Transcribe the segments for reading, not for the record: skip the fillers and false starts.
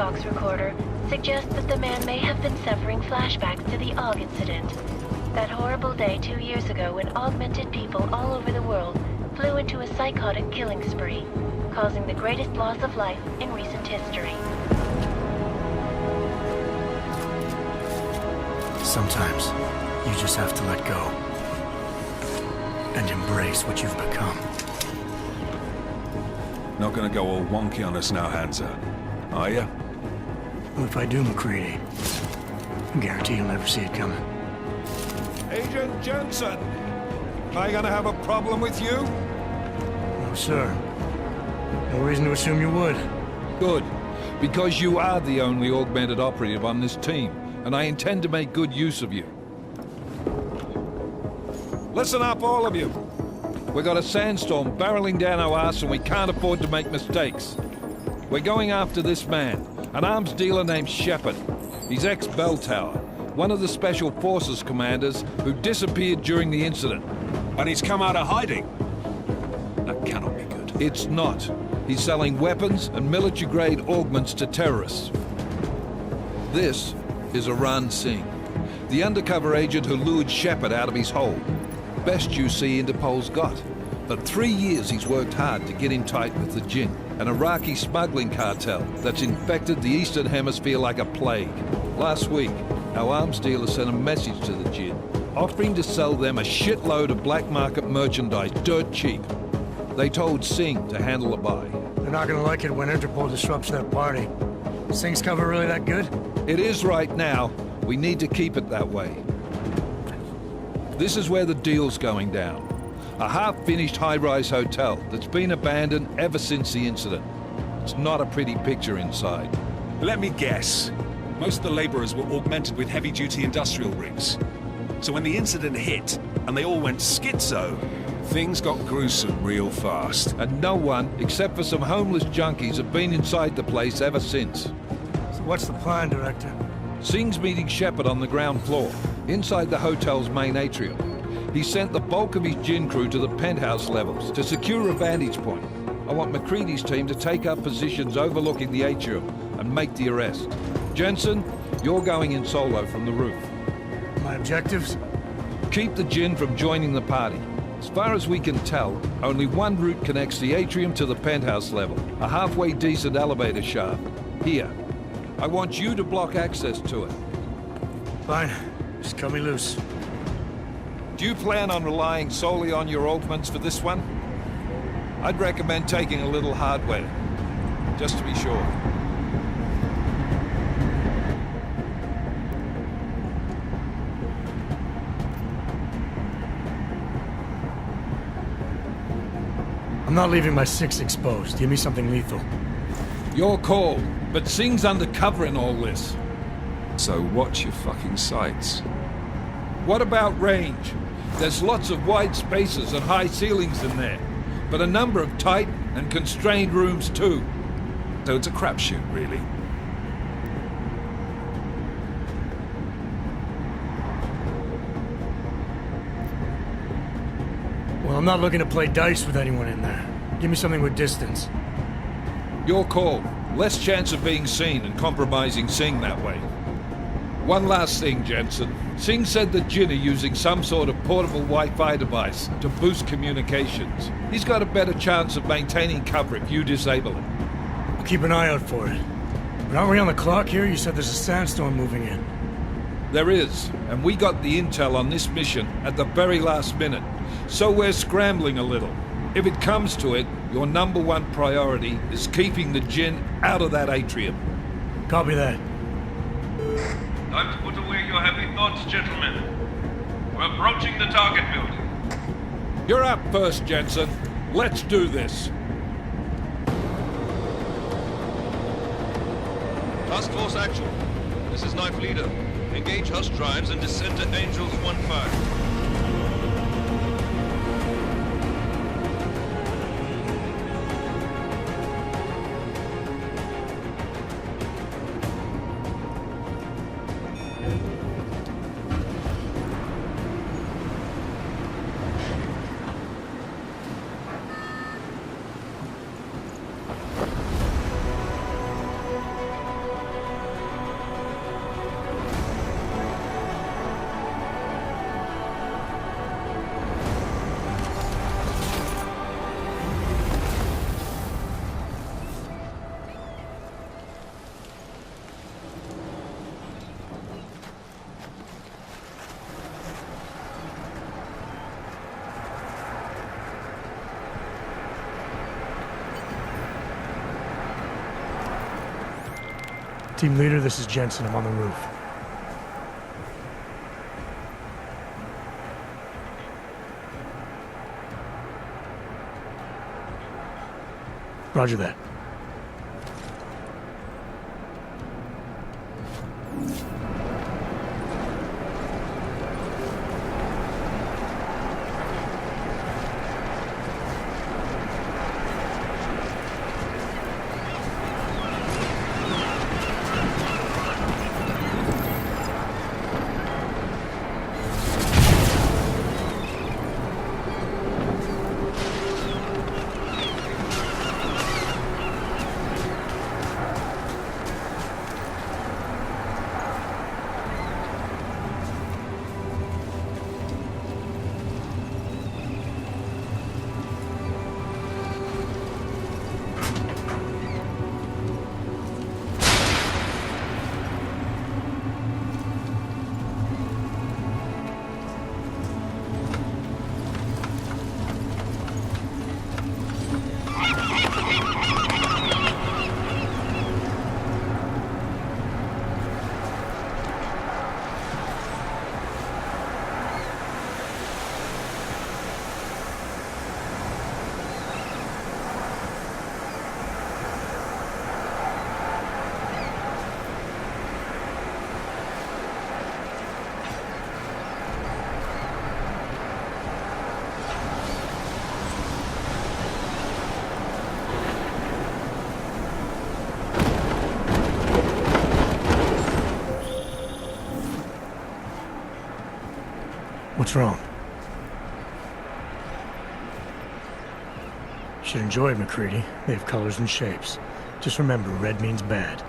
Vox recorder suggests that the man may have been suffering flashbacks to the Og incident. That horrible day 2 years ago when augmented people all over the world flew into a psychotic killing spree, causing the greatest loss of life in recent history. Sometimes, you just have to let go. And embrace what you've become. Not gonna go all wonky on us now, Hansa, are you? Well, if I do, McCready, I guarantee you'll never see it coming. Agent Jensen! Am I gonna have a problem with you? No, sir. No reason to assume you would. Good. Because you are the only augmented operative on this team, and I intend to make good use of you. Listen up, all of you. We got a sandstorm barreling down our arse and we can't afford to make mistakes. We're going after this man, an arms dealer named Shepard. He's ex-Bell Tower, one of the Special Forces commanders who disappeared during the incident. And he's come out of hiding. That cannot be good. It's not. He's selling weapons and military-grade augments to terrorists. This is Aran Singh, the undercover agent who lured Shepard out of his hole. Best you see Interpol's got. For 3 years he's worked hard to get in tight with the Jinn, an Iraqi smuggling cartel that's infected the Eastern Hemisphere like a plague. Last week, our arms dealer sent a message to the Jinn, offering to sell them a shitload of black market merchandise dirt cheap. They told Singh to handle the buy. They're not gonna like it when Interpol disrupts their party. Is Singh's cover really that good? It is right now. We need to keep it that way. This is where the deal's going down. A half-finished high-rise hotel that's been abandoned ever since the incident. It's not a pretty picture inside. Let me guess. Most of the laborers were augmented with heavy-duty industrial rigs. So when the incident hit, and they all went schizo, things got gruesome real fast. And no one, except for some homeless junkies, have been inside the place ever since. So what's the plan, Director? Singh's meeting Shepard on the ground floor, inside the hotel's main atrium. He sent the bulk of his Jinn crew to the penthouse levels to secure a vantage point. I want McCready's team to take up positions overlooking the atrium and make the arrest. Jensen, you're going in solo from the roof. My objectives? Keep the Jinn from joining the party. As far as we can tell, only one route connects the atrium to the penthouse level, a halfway decent elevator shaft. Here. I want you to block access to it. Fine. Just cut me loose. Do you plan on relying solely on your augments for this one? I'd recommend taking a little hardware, just to be sure. I'm not leaving my 6 exposed. Give me something lethal. Your call, but Singh's undercover in all this. So watch your fucking sights. What about range? There's lots of wide spaces and high ceilings in there, but a number of tight and constrained rooms too. So it's a crapshoot, really. Well, I'm not looking to play dice with anyone in there. Give me something with distance. Your call. Less chance of being seen and compromising Singh that way. One last thing, Jensen. Singh said the Jinn are using some sort of portable Wi-Fi device to boost communications. He's got a better chance of maintaining cover if you disable it. I'll keep an eye out for it. But aren't we on the clock here? You said there's a sandstorm moving in. There is, and we got the intel on this mission at the very last minute. So we're scrambling a little. If it comes to it, your #1 priority is keeping the Jinn out of that atrium. Copy that. Time to put away your heavy thoughts, gentlemen. We're approaching the target building. You're up first, Jensen. Let's do this. Task Force action. This is Knife Leader. Engage Hush drives and descend to Angels 1-5. Team leader, this is Jensen. I'm on the roof. Roger that. What's wrong? Should enjoy it, McCready. They have colors and shapes. Just remember, red means bad.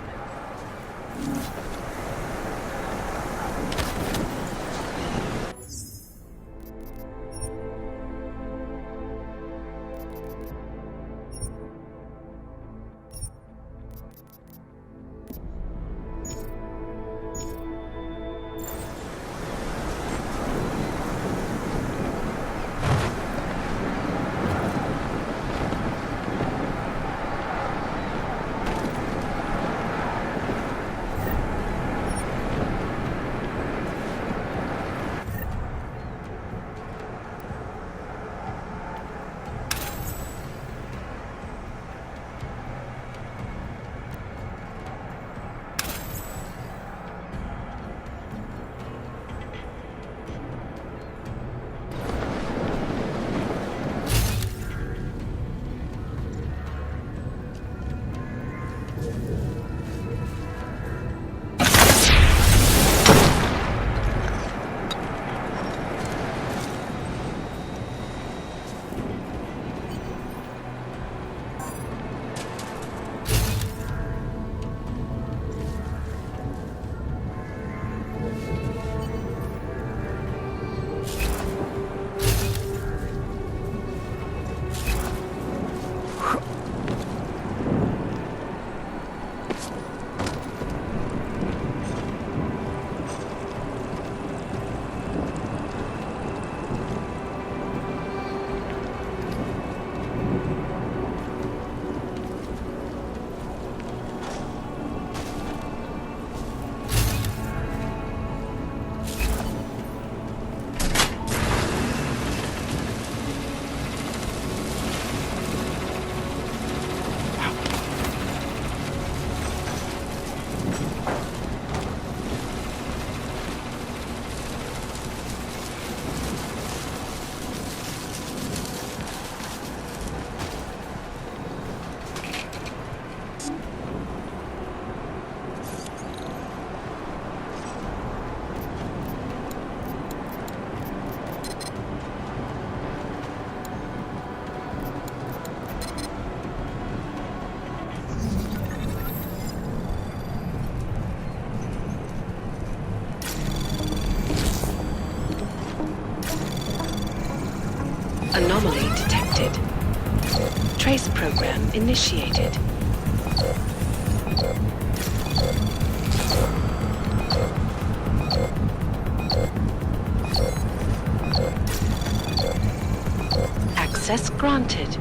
Anomaly detected. Trace program initiated. Access granted.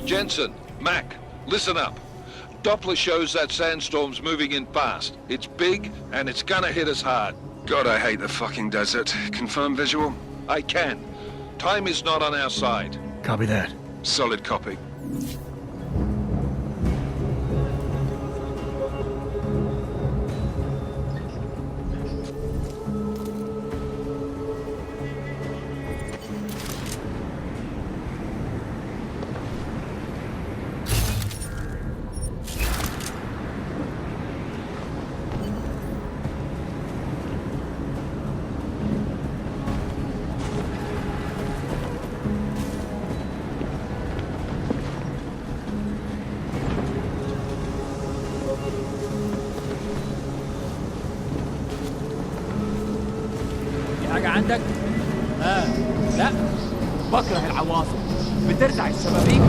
Jensen, Mac, listen up. Doppler shows that sandstorm's moving in fast. It's big, and it's gonna hit us hard. God, I hate the fucking desert. Confirm visual? I can. Time is not on our side. Copy that. Solid copy. حاجة عندك؟ لا بكره العواصف بترزع الشبابيك.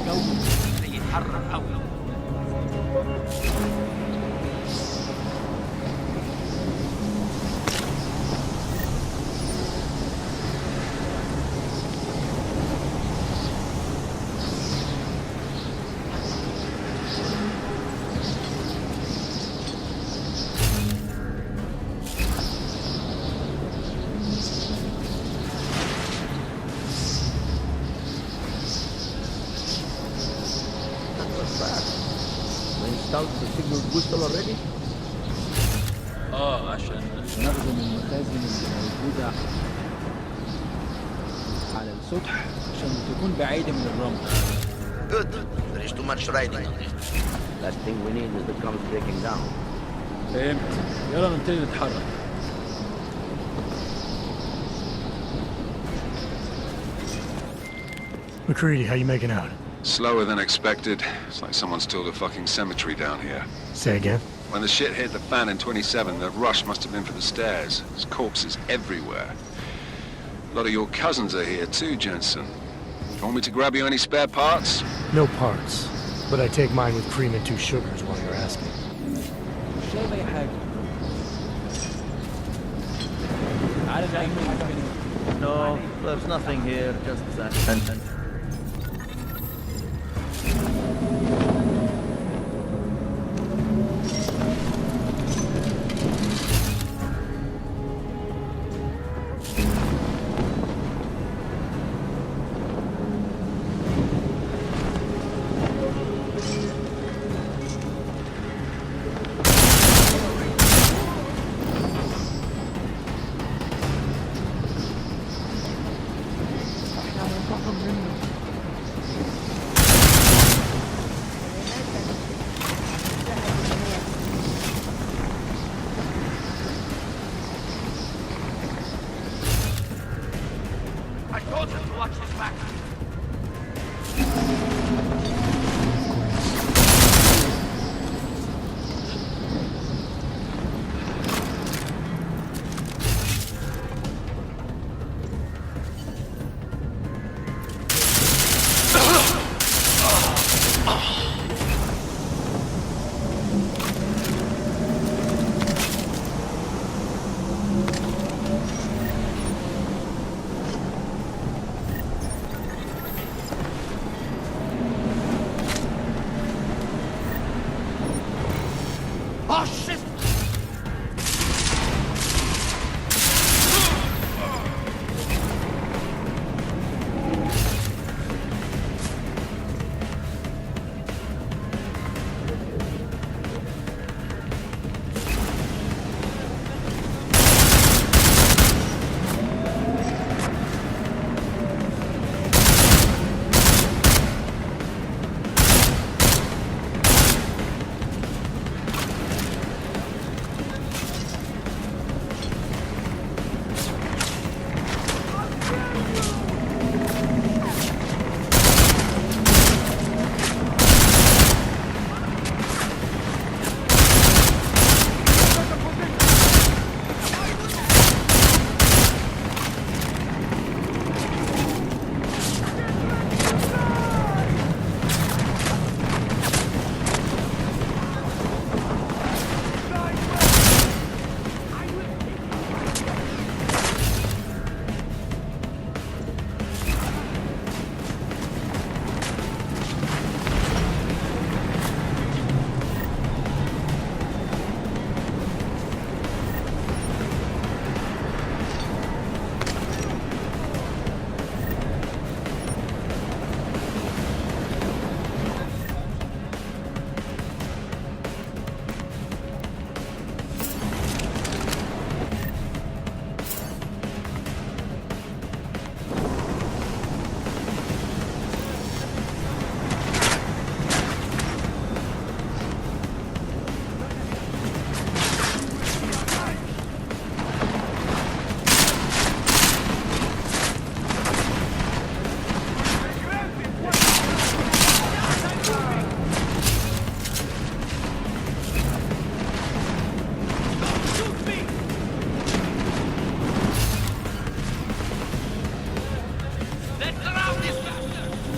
الجو يتحرك قوي. The signal booster already? عشان نخدم المخازن اللي موجودة على السطح عشان تكون بعيدة من الرمل. Good. There is too much riding on it. Last thing we need is the comes breaking down. فهمت. يلا نبتدي نتحرك. McCready, how you making out? Slower than expected. It's like someone's tilled a fucking cemetery down here. Say again? When the shit hit the fan in 27, the rush must have been for the stairs. There's corpses everywhere. A lot of your cousins are here too, Jensen. Want me to grab you any spare parts? No parts. But I take mine with cream and 2 sugars while you're asking. مش شايف أي حاجة. عارف أي حاجة. No, there's nothing here, just that.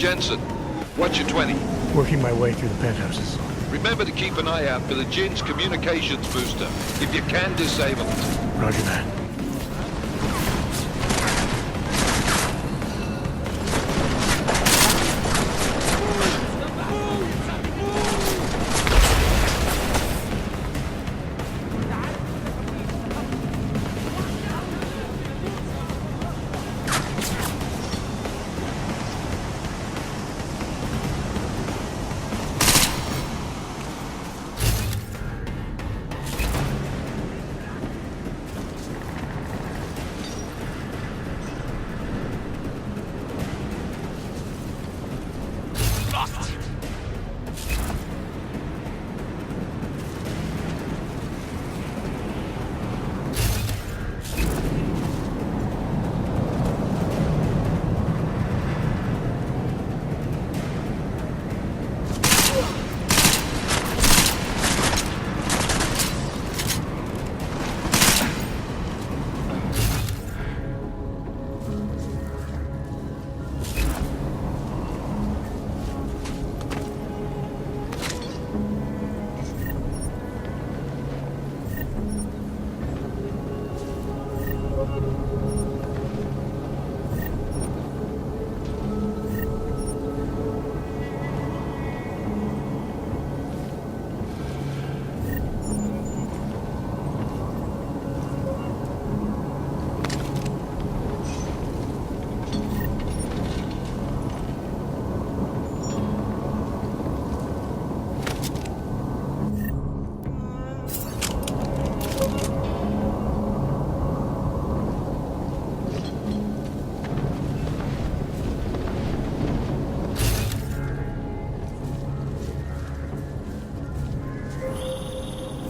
Jensen, what's your 20? Working my way through the penthouses. Remember to keep an eye out for the Jin's communications booster. If you can, disable it. Roger that.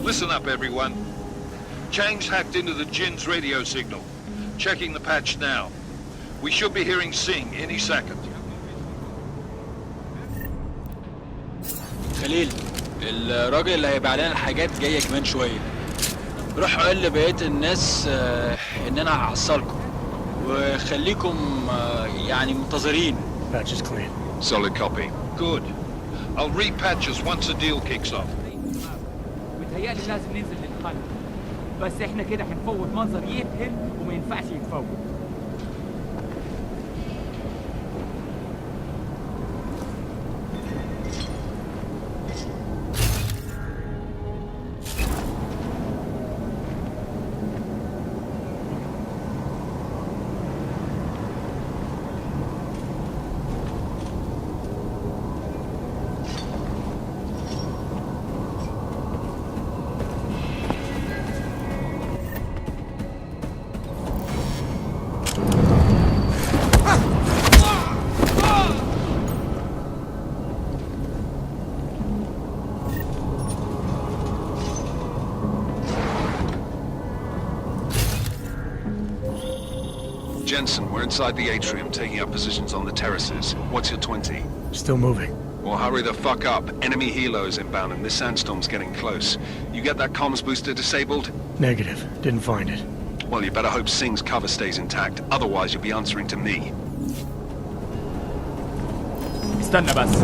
Listen up, everyone. Chang's hacked into the Jin's radio signal. Checking the patch now. We should be hearing Singh any second. خليل، الراجل اللي هيبيع لنا الحاجات جايه كمان شويه. روح قول لبقيه الناس ان انا هحصلكم وخليكم يعني منتظرين. Patch is clean. Solid copy. Good. I'll repatch us once the deal kicks off. متهيألي لازم ننزل للخلف، بس احنا كده هنفوت منظر يبهر وما ينفعش يتفوت. Jensen, we're inside the atrium, taking up positions on the terraces. What's your 20? Still moving. Well, hurry the fuck up. Enemy helos inbound and this sandstorm's getting close. You get that comms booster disabled? Negative. Didn't find it. Well, you better hope Singh's cover stays intact. Otherwise, you'll be answering to me. استنى بس.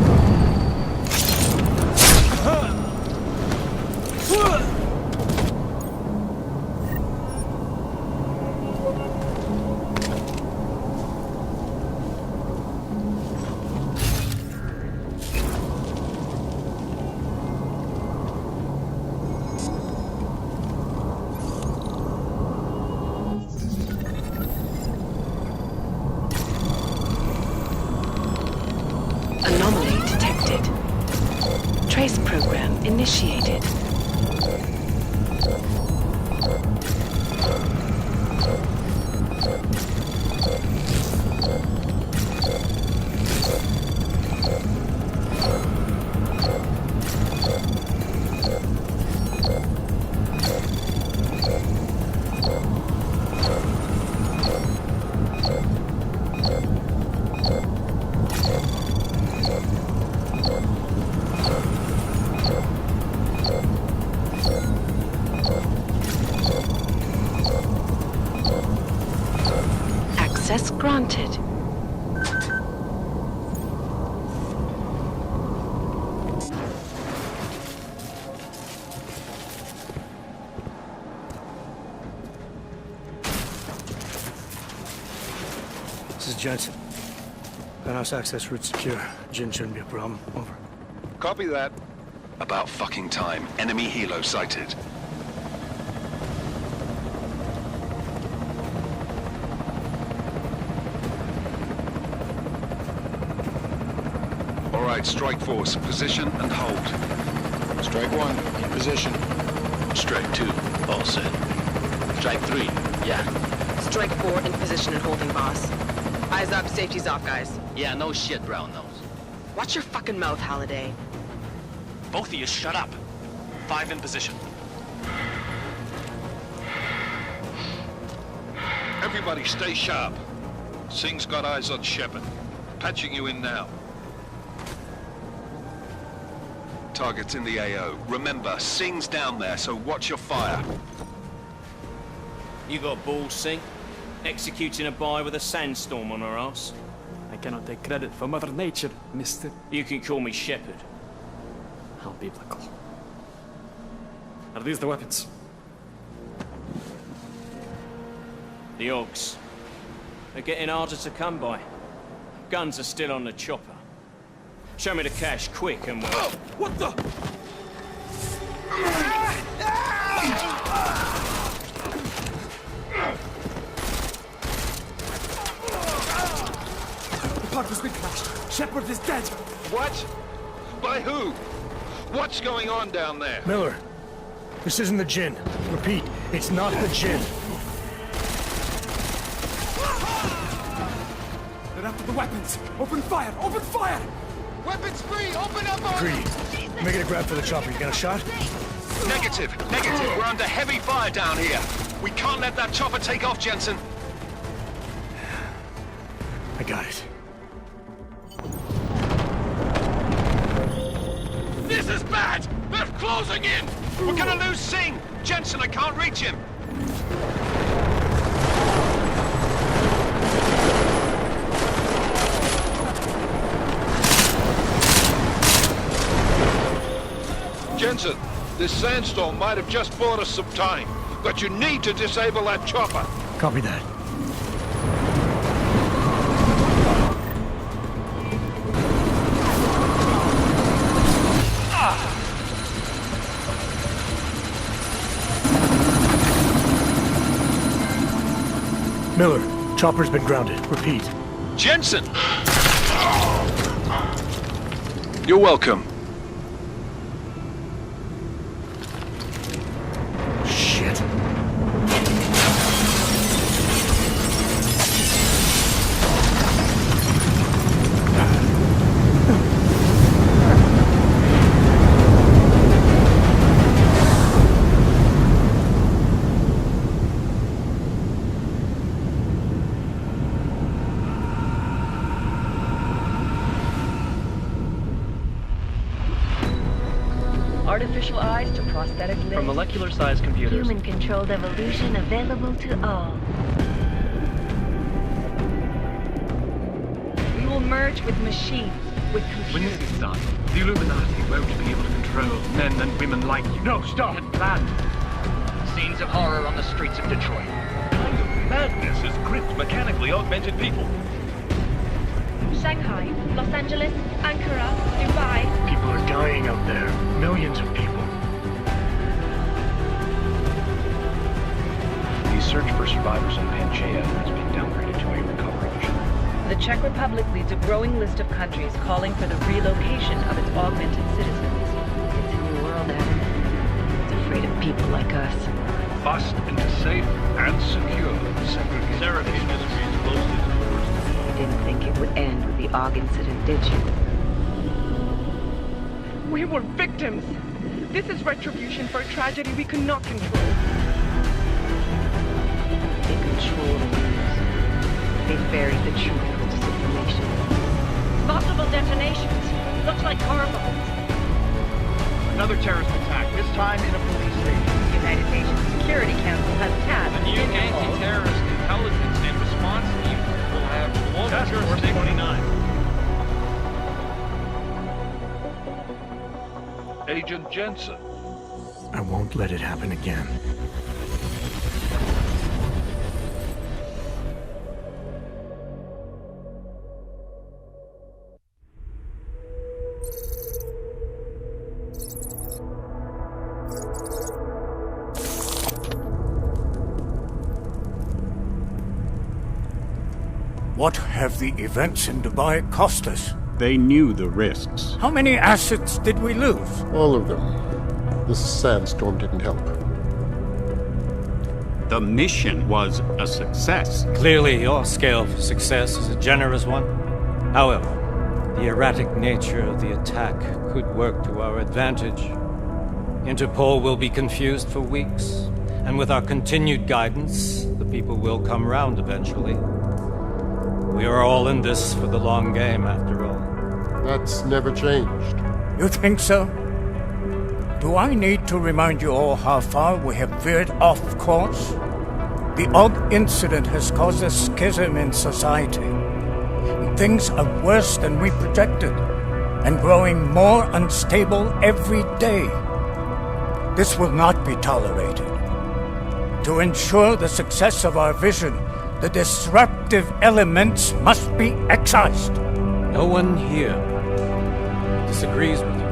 Anomaly detected. Trace program initiated. Access granted. Jensen. Penthouse access route secure. Jin shouldn't be a problem. Over. Copy that. About fucking time. Enemy helo sighted. All right, Strike Force, position and hold. Strike 1, in position. Strike 2, all set. Strike 3, yeah. Strike 4 in position and holding, boss. Eyes up, safety's off, guys. Yeah, no shit, Brown Nose. Watch your fucking mouth, Halliday. Both of you, shut up. 5 in position. Everybody stay sharp. Singh's got eyes on Shepard. Patching you in now. Target's in the AO. Remember, Singh's down there, so watch your fire. You got balls, Singh? Executing a buy with a sandstorm on her ass? I cannot take credit for Mother Nature, mister. You can call me Shepard. How biblical. Are these the weapons? The Augs. They're getting harder to come by. Guns are still on the chopper. Show me the cash, quick, and we'll... Oh, what the? The pod has been crashed. Shepard is dead. What? By who? What's going on down there? Miller, this isn't the Jinn. Repeat, it's not the Jinn. They're after the weapons. Open fire! Open fire! Weapons free! Open up on... Greedy. Making a grab for the chopper. You got a shot? Negative. We're under heavy fire down here. We can't let that chopper take off, Jensen. I got it. This is bad! They're closing in! We're gonna lose Singh! Jensen, I can't reach him! Jensen, this sandstorm might have just bought us some time, but you need to disable that chopper. Copy that. Miller, chopper's been grounded. Repeat. Jensen! You're welcome. Shit. Artificial eyes to prosthetic limbs. From molecular-sized computers. Human-controlled evolution available to all. We will merge with machines, with computers. When this is done, the Illuminati won't be able to control men and women like you. No, stop! Had planned. Scenes of horror on the streets of Detroit. What kind of madness has gripped mechanically augmented people? Shanghai, Los Angeles, Ankara, Dubai. People are dying out there. Millions of people. The search for survivors in Pangaea has been downgraded to a recovery mission. The Czech Republic leads a growing list of countries calling for the relocation of its augmented citizens. It's a new world, Adam. It's afraid of people like us. Bust into safe and secure segregation. Sarah Industries closely to the first. You didn't think it would end with the AUG incident, did you? We were victims. This is retribution for a tragedy we could not control. They control the news. They buried the truth with disinformation. Possible detonations. Looks like car bombs. Another terrorist attack, this time in a police station. The United Nations Security Council has tasked The new anti-terrorist intelligence and response team will have global jurisdiction. 29. Agent Jensen. I won't let it happen again. What have the events in Dubai cost us? They knew the risks. How many assets did we lose? All of them. This sandstorm didn't help. The mission was a success. Clearly, your scale for success is a generous one. However, the erratic nature of the attack could work to our advantage. Interpol will be confused for weeks, and with our continued guidance, the people will come round eventually. We are all in this for the long game, after all. That's never changed. You think so? Do I need to remind you all how far we have veered off course? The Og incident has caused a schism in society. Things are worse than we projected, and growing more unstable every day. This will not be tolerated. To ensure the success of our vision, the disruptive elements must be excised. No one here disagrees with you.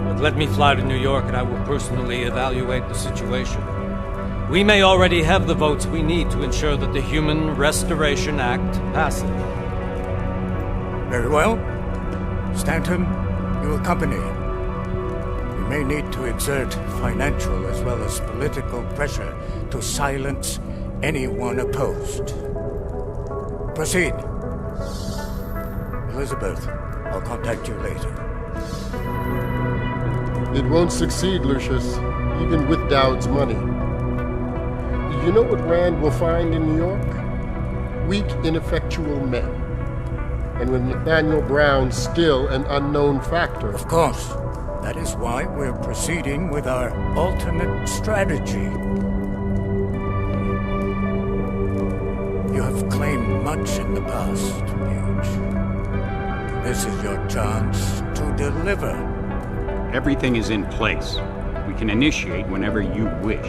But let me fly to New York and I will personally evaluate the situation. We may already have the votes we need to ensure that the Human Restoration Act passes. Very well. Stanton, you accompany. We may need to exert financial as well as political pressure to silence anyone opposed. Proceed. Elizabeth, I'll contact you later. It won't succeed, Lucius, even with Dowd's money. You know what Rand will find in New York? Weak, ineffectual men. And with Nathaniel Brown still an unknown factor. Of course. That is why we're proceeding with our alternate strategy. You have claimed much in the past, Paige. This is your chance to deliver. Everything is in place. We can initiate whenever you wish.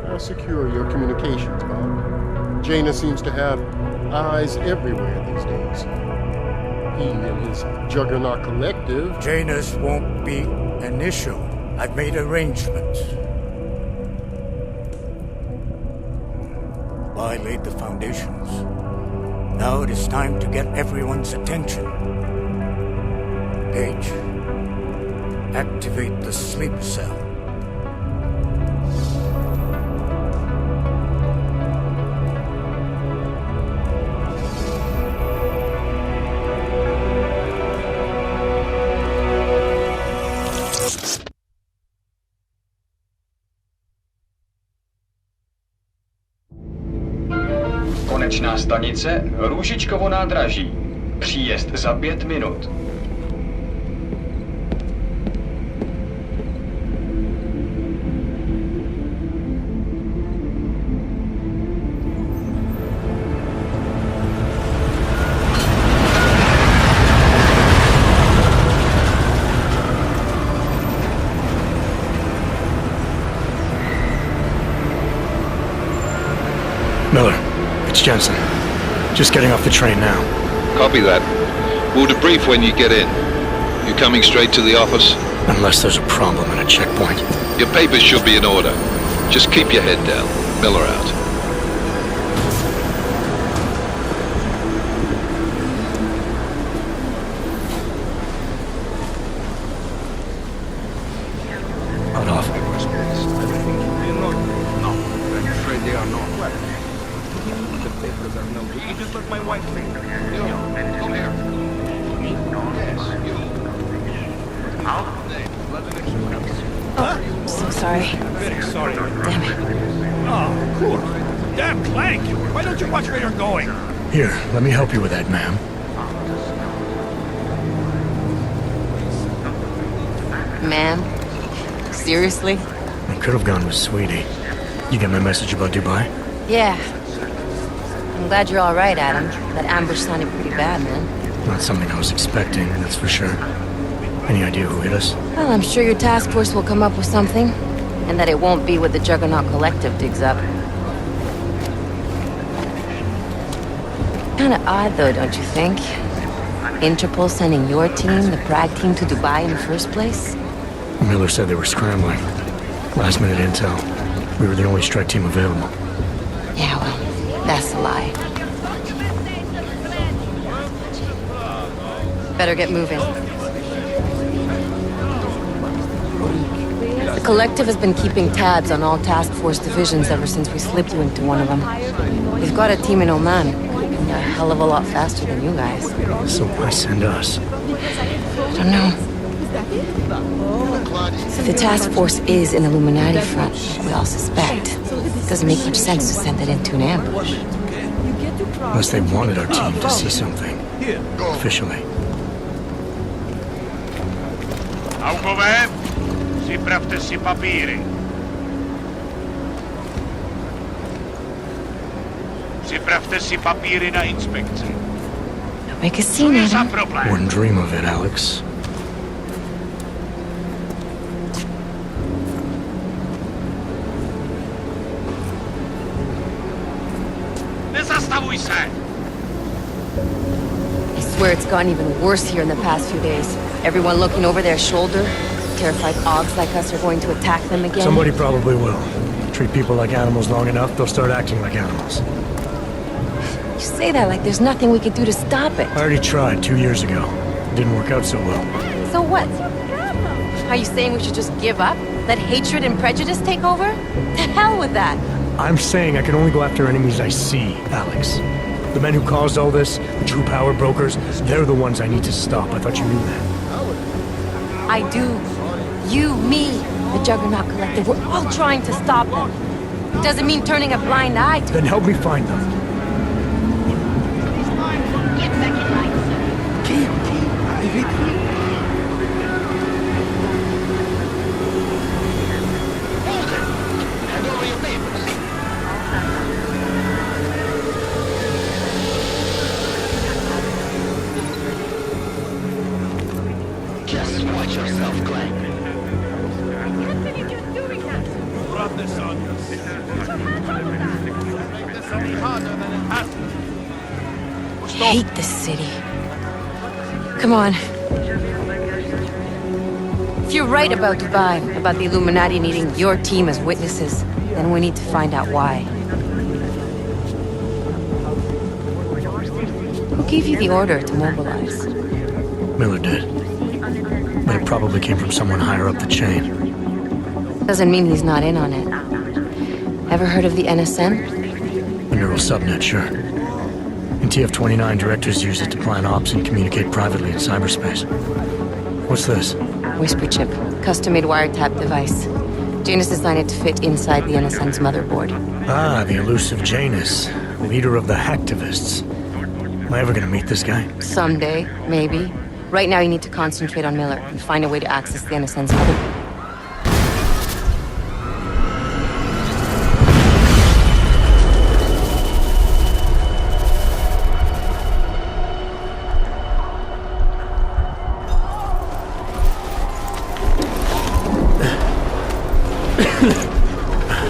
I'll secure your communications, Bob. Jaina seems to have eyes everywhere these days. He and his Juggernaut Collective... Jaina's won't be an issue. I've made arrangements. I laid the foundations. Now it is time to get everyone's attention. Paige, activate the sleep cell. Konečná stanice Růžičkovo nádraží. Příjezd za 5 minut. Miller, it's Jensen. Just getting off the train now. Copy that. We'll debrief when you get in. You coming straight to the office? Unless there's a problem at a checkpoint. Your papers should be in order. Just keep your head down. Miller out. Out off. No, I'm afraid they are not. The papers are no good. You just let my wife think. Come here. Me? Yes, you. How? Oh, so sorry. Very sorry. Damn it. Oh, cool. Damn Clank! Why don't you watch where you're going? Here, let me help you with that, ma'am. Ma'am? Seriously? I could have gone with Sweetie. You get my message about Dubai? Yeah. I'm glad you're all right, Adam. That ambush sounded pretty bad, man. Not something I was expecting, that's for sure. Any idea who hit us? Well, I'm sure your task force will come up with something. And that it won't be what the Juggernaut Collective digs up. Kinda odd, though, don't you think? Interpol sending your team, the Prague team, to Dubai in the first place? Miller said they were scrambling. Last minute intel. We were the only strike team available. Yeah, well, that's a lie. Better get moving. The Collective has been keeping tabs on all task force divisions ever since we slipped you into one of them. We've got a team in Oman. A hell of a lot faster than you guys. So why send us? I don't know. If the task force is an Illuminati front, we all suspect, it doesn't make much sense to send it into an ambush. Unless they wanted our team to see something. Officially. Augowe, sprawdźcie si papiery. Sprawdźcie si papiery na inspekcję. Don't make a scene, Adam. Wouldn't dream of it, Alex. Nie zastawuj się! I swear it's gotten even worse here in the past few days. Everyone looking over their shoulder. Terrified Augs like us are going to attack them again. Somebody probably will. Treat people like animals long enough, they'll start acting like animals. You say that like there's nothing we could do to stop it. I already tried 2 years ago. It didn't work out so well. So what? Are you saying we should just give up? Let hatred and prejudice take over? To hell with that! I'm saying I can only go after enemies I see, Alex. The men who caused all this, the true power brokers, they're the ones I need to stop. I thought you knew that. I do. You, me, the Juggernaut Collective, we're all trying to stop them. It doesn't mean turning a blind eye to Then help me find them. Get back in line, Hand over your papers. Just watch yourself, Glenn. Rub this on yourself. Make this any harder than it has to. I hate this city. Come on. If you're right about Dubai, about the Illuminati needing your team as witnesses, then we need to find out why. Who gave you the order to mobilize? Miller did. But it probably came from someone higher up the chain. Doesn't mean he's not in on it. Ever heard of the NSN? A neural subnet, sure. In TF-29, directors use it to plan ops and communicate privately in cyberspace. What's this? Whisper chip, custom-made wiretap device. Janus designed it to fit inside the NSN's motherboard. Ah, the elusive Janus, leader of the hacktivists. Am I ever gonna meet this guy? Someday, maybe. Right now you need to concentrate on Miller and find a way to access the NSN's motherboard.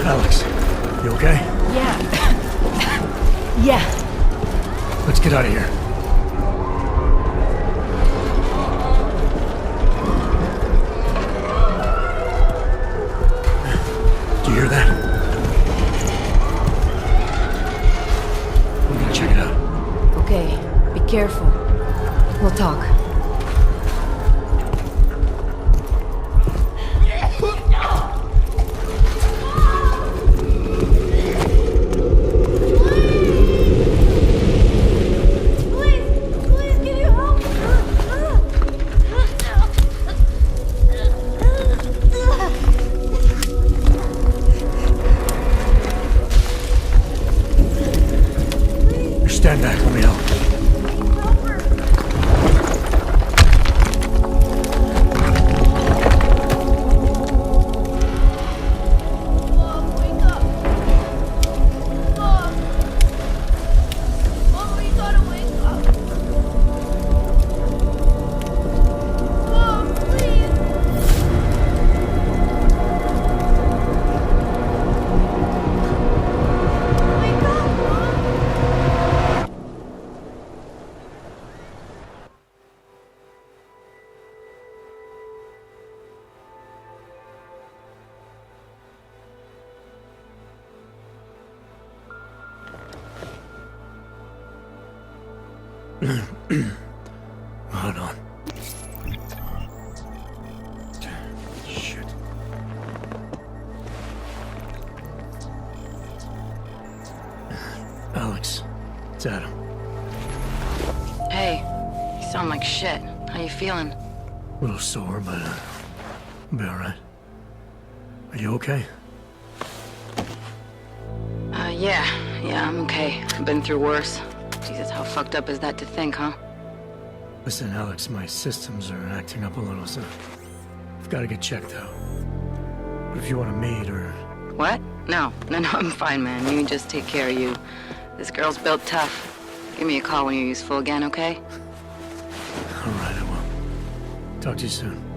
Alex, you okay? Yeah. Yeah. Let's get out of here. Do you hear that? I'm gonna check it out. Okay, be careful. We'll talk. Stand back, let me help. Hold on. It's Adam. Hey, you sound like shit. How you feeling? A little sore, but I'll be alright. Are you okay? Yeah, I'm okay. I've been through worse. Jesus, how fucked up is that to think, huh? Listen, Alex, my systems are acting up a little, so I've got to get checked out. But if you want to meet or... What? No, I'm fine, man. You just take care of you. This girl's built tough. Give me a call when you're useful again, okay? Alright, I will. Talk to you soon.